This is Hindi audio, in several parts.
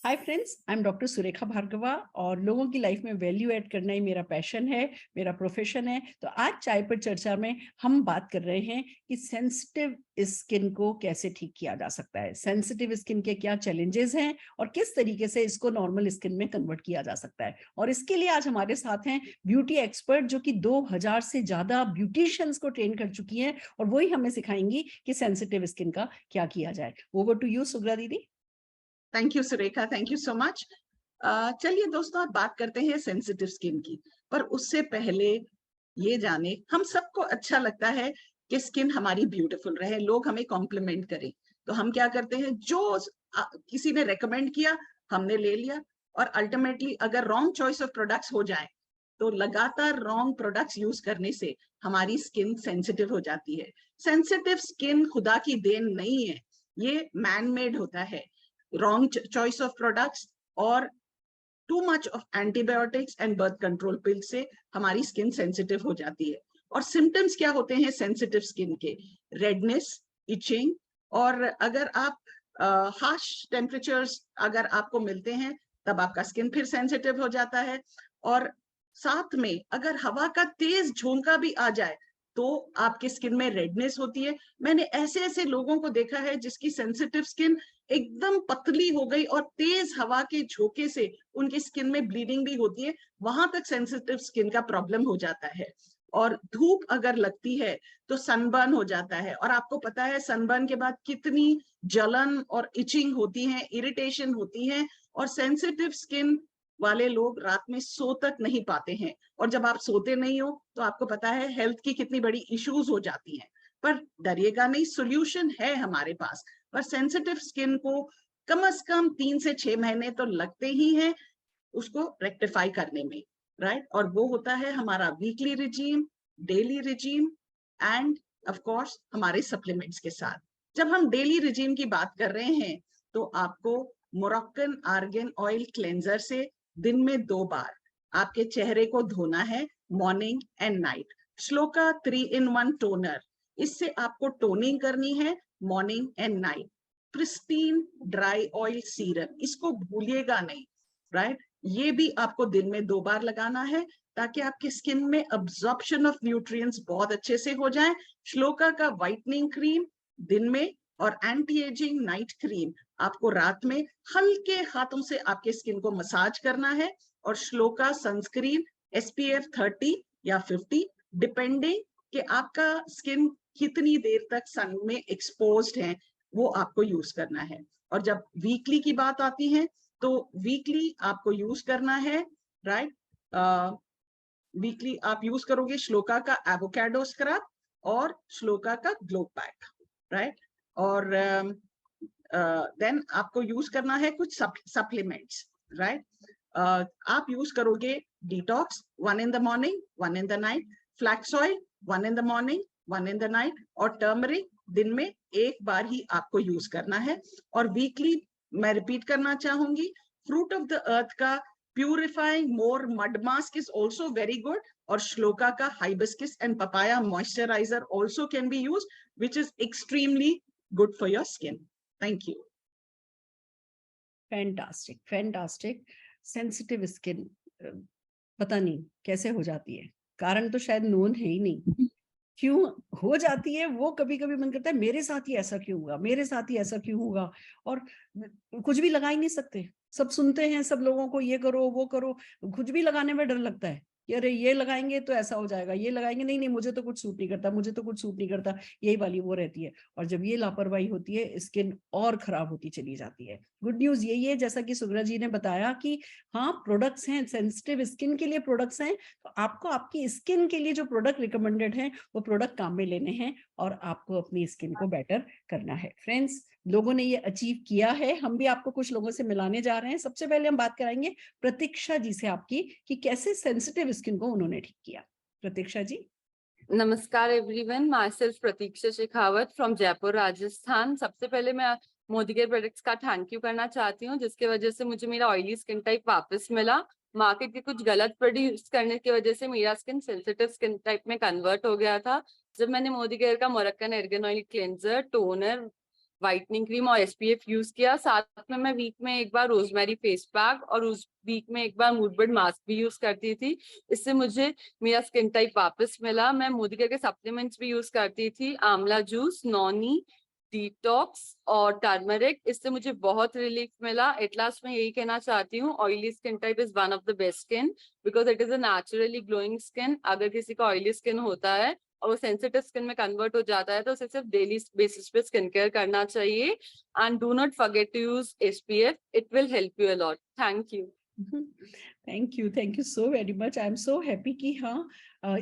Hi friends, I am doctor Surekha Bhargava और लोगों की लाइफ में वैल्यू ऐड करना ही मेरा पैशन है, मेरा प्रोफेशन है। तो आज चाय पर चर्चा में हम बात कर रहे हैं कि सेंसिटिव स्किन को कैसे ठीक किया जा सकता है, सेंसिटिव स्किन के क्या चैलेंजेस हैं और किस तरीके से इसको नॉर्मल स्किन में कन्वर्ट किया जा सकता है। और इसके लिए आज हमारे साथ हैं ब्यूटी एक्सपर्ट जो कि 2000 से ज्यादा ब्यूटिशियंस को ट्रेन कर चुकी हैं और वही हमें सिखाएंगी कि सेंसिटिव स्किन का क्या किया जाए। ओवर टू यू सुग्रा दीदी। Thank you Surekha, thank you so much. चलिए दोस्तों, आप बात करते हैं सेंसिटिव स्किन की, पर उससे पहले ये जाने, हम सबको अच्छा लगता है कि स्किन हमारी ब्यूटीफुल रहे, लोग हमें कॉम्प्लीमेंट करें। तो हम क्या करते हैं, जो किसी ने रेकमेंड किया हमने ले लिया, और अल्टीमेटली अगर रॉन्ग चॉइस ऑफ प्रोडक्ट्स हो जाए तो लगातार रॉन्ग प्रोडक्ट्स यूज करने से हमारी स्किन सेंसिटिव हो जाती है। सेंसिटिव स्किन खुदा की देन नहीं है, ये मैन मेड होता है। रॉन्ग चॉइस ऑफ प्रोडक्ट्स और too much of antibiotics and birth control पिल से हमारी स्किन सेंसिटिव हो जाती है। और सिम्टम्स क्या होते हैं सेंसिटिव स्किन के? रेडनेस, इचिंग, और अगर आप हार्श टेम्परेचर्स अगर आपको मिलते हैं तब आपका स्किन फिर सेंसिटिव हो जाता है। और साथ में अगर हवा का तेज झोंका भी आ जाए तो आपकी स्किन में रेडनेस होती है। मैंने ऐसे ऐसे लोगों को देखा है जिसकी सेंसिटिव स्किन एकदम पतली हो गई और तेज हवा के झोंके से उनकी स्किन में ब्लीडिंग भी होती है, वहां तक सेंसिटिव स्किन का प्रॉब्लम हो जाता है। और धूप अगर लगती है तो सनबर्न हो जाता है, और आपको पता है सनबर्न के बाद कितनी जलन और इचिंग होती है, इरिटेशन होती है। और सेंसिटिव स्किन वाले लोग रात में सो तक नहीं पाते हैं, और जब आप सोते नहीं हो तो आपको पता है हेल्थ की कितनी बड़ी इश्यूज हो जाती हैं। पर डरिएगा नहीं, सोल्यूशन है हमारे पास। पर सेंसिटिव स्किन को कम से कम 3 से 6 महीने तो लगते ही हैं उसको रेक्टिफाई करने में, राइट? और वो होता है हमारा weekly regime, daily regime, end of course हमारे सप्लीमेंट्स के साथ। जब हम डेली रिजीम की बात कर रहे हैं तो आपको मोरक्कन आर्गन ऑयल क्लेंजर से दिन में 2 बार आपके चेहरे को धोना है, morning and night. Shloka 3-in-1 toner, इससे आपको टोनिंग करनी है morning and night. Pristine dry oil serum, इसको भूलिएगा नहीं, राइट? ये भी आपको दिन में 2 बार लगाना है ताकि आपकी स्किन में अब्जॉर्प्शन ऑफ न्यूट्रिएंट्स बहुत अच्छे से हो जाए। श्लोका का व्हाइटनिंग क्रीम दिन में, और एंटी एजिंग नाइट क्रीम आपको रात में हल्के हाथों से आपके स्किन को मसाज करना है। और श्लोका सनस्क्रीन SPF 30 या 50 डिपेंडिंग कि आपका स्किन कितनी देर तक सन में एक्सपोज्ड है, वो आपको यूज करना है। और जब वीकली की बात आती है तो वीकली आपको यूज करना है, राइट? वीकली आप यूज करोगे श्लोका का एवोकाडो स्क्रब और श्लोका का ग्लो पैक, राइट? और देन आपको यूज करना है कुछ सप्लीमेंट्स, राइट? आप यूज करोगे detox 1 in the morning 1 in the night, flax oil 1 in the morning 1 in the night, और टर्मरिक दिन में 1 बार ही आपको यूज करना है। और वीकली मैं रिपीट करना चाहूंगी, फ्रूट ऑफ द अर्थ का purifying more mud mask is also very good, और श्लोका का hibiscus and papaya moisturiser also can be use, which is extremely good for your skin. Thank you. Fantastic fantastic. Sensitive skin पता नहीं कैसे हो जाती है, कारण तो शायद नोन है ही नहीं, क्यों हो जाती है वो कभी कभी मन करता है मेरे साथ ही ऐसा क्यों हुआ, मेरे साथ ही ऐसा क्यों होगा। और कुछ भी लगा ही नहीं सकते, सब सुनते हैं सब लोगों को ये करो वो करो, कुछ भी लगाने में डर लगता है कि अरे ये लगाएंगे तो ऐसा हो जाएगा, ये लगाएंगे नहीं नहीं मुझे तो कुछ सूट नहीं करता, मुझे तो कुछ सूट नहीं करता, यही वाली वो रहती है। और जब ये लापरवाही होती है स्किन और खराब होती चली जाती है। गुड न्यूज यही है जैसा कि सुग्रा जी ने बताया कि हाँ प्रोडक्ट्स हैं, सेंसिटिव स्किन के लिए प्रोडक्ट्स हैं, तो आपको आपकी स्किन के लिए जो प्रोडक्ट रिकमेंडेड है वो प्रोडक्ट काम में लेने हैं और आपको अपनी स्किन को बेटर करना है। फ्रेंड्स, लोगों ने ये अचीव किया है, हम भी आपको कुछ लोगों से मिलाने जा रहे हैं। सबसे पहले हम बात कराएंगे प्रतीक्षा जी से आपकी कि कैसे सेंसिटिव स्किन को उन्होंने ठीक किया। प्रतीक्षा जी। नमस्कार everyone, my self Pratiksha Shekhawat from Jaipur Rajasthan. सबसे पहले मैं मोदी केयर प्रोडक्ट्स का थैंक यू करना चाहती हूँ, जिसकी वजह से मुझे मेरा ऑयली स्किन टाइप वापस मिला। मार्केट के कुछ गलत प्रोड्यूस करने की वजह से मेरा स्किन सेंसिटिव स्किन टाइप में कन्वर्ट हो गया था। जब मैंने मोदी केयर का Moroccan argan oil cleanser, toner, whitening cream और SPF यूज किया। साथ में मैं वीक में एक बार रोजमेरी फेस पैक और उस वीक में एक बार मूडबर्ड मास्क भी यूज करती थी। इससे मुझे मेरा स्किन टाइप वापस मिला। मैं मोदी के सप्लीमेंट्स भी यूज करती थी, आंवला जूस, नॉनी, डिटॉक्स और टर्मरिक। इससे मुझे बहुत रिलीफ मिला। एट लास्ट मैं यही कहना चाहती हूँ, oily skin type is one of the best skin because it is a naturally glowing skin. अगर किसी का ऑयली स्किन होता है और वो सेंसिटिव स्किन में कन्वर्ट हो जाता है तो उसे सिर्फ डेली बेसिस पे स्किन केयर करना चाहिए। And do not forget to use SPF, it will help you a lot. Thank you. Thank you so very much. I am so happy कि हाँ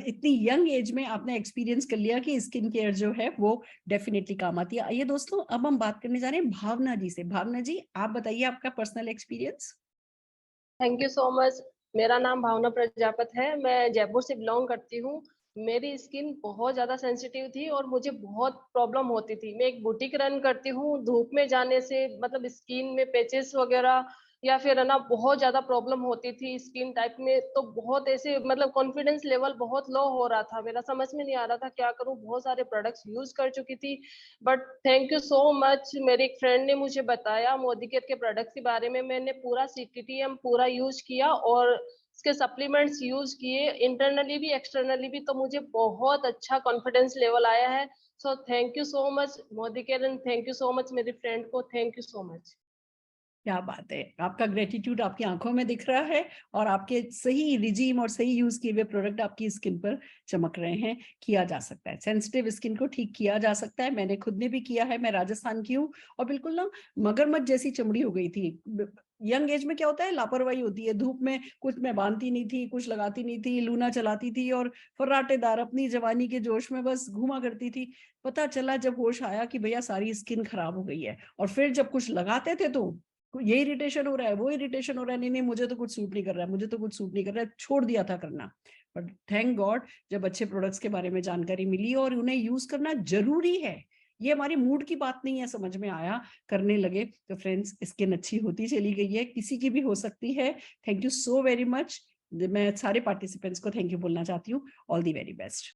इतनी यंग एज में आपने एक्सपीरियंस कर लिया कि स्किन केयर जो है वो डेफिनेटली काम आती है। आइए दोस्तों, अब हम बात करने जा रहे हैं भावना जी से। भावना जी, आप बताइए आपका personal experience. Thank you so much. मेरा नाम भावना प्रजापत है। मैं जयपुर से बिलोंग करती हूँ। मेरी स्किन बहुत ज़्यादा सेंसिटिव थी और मुझे बहुत प्रॉब्लम होती थी। मैं एक बुटीक रन करती हूँ। धूप में जाने से मतलब स्किन में पैचेस वगैरह या फिर है ना बहुत ज़्यादा प्रॉब्लम होती थी स्किन टाइप में। तो बहुत ऐसे मतलब कॉन्फिडेंस लेवल बहुत लो हो रहा था। मेरा समझ में नहीं आ रहा था क्या करूँ। बहुत सारे प्रोडक्ट्स यूज कर चुकी थी but thank you so much. मेरी एक फ्रेंड ने मुझे बताया मोदी केयर के प्रोडक्ट के बारे में। मैंने पूरा CTTM पूरा यूज किया और इसके सप्लीमेंट्स यूज किए इंटरनली भी एक्सटर्नली भी। तो मुझे बहुत अच्छा कॉन्फिडेंस लेवल आया है। So thank you so much Modi care and thank you so much मेरी फ्रेंड को। Thank you so much. क्या बात है, आपका ग्रेटिट्यूड आपकी आंखों में दिख रहा है और आपके सही रिजीम और सही यूज किए हुए प्रोडक्ट आपकी स्किन पर चमक रहे हैं। किया जा सकता है, सेंसिटिव स्किन को ठीक किया जा सकता है। मैंने खुद ने भी किया है। मैं राजस्थान की हूँ और बिल्कुल ना मगरमच्छ जैसी चमड़ी हो गई थी। यंग एज में क्या होता है, लापरवाही होती है। धूप में कुछ मैं बांधती नहीं थी, कुछ लगाती नहीं थी, लूना चलाती थी और फर्राटेदार अपनी जवानी के जोश में बस घूमा करती थी। पता चला जब होश आया कि भैया सारी स्किन खराब हो गई है। और फिर जब कुछ लगाते थे तो ये इरिटेशन हो रहा है, वो इरिटेशन हो रहा है, नहीं नहीं मुझे तो कुछ सूट नहीं कर रहा है, मुझे तो कुछ सूट नहीं कर रहा है, छोड़ दिया था करना। बट थैंक गॉड जब अच्छे प्रोडक्ट्स के बारे में जानकारी मिली और उन्हें यूज करना जरूरी है, ये हमारी मूड की बात नहीं है, समझ में आया, करने लगे तो फ्रेंड्स स्किन अच्छी होती चली गई है, किसी की भी हो सकती है। Thank you so very much. मैं सारे पार्टिसिपेंट्स को थैंक यू बोलना चाहती हूँ। All the very best.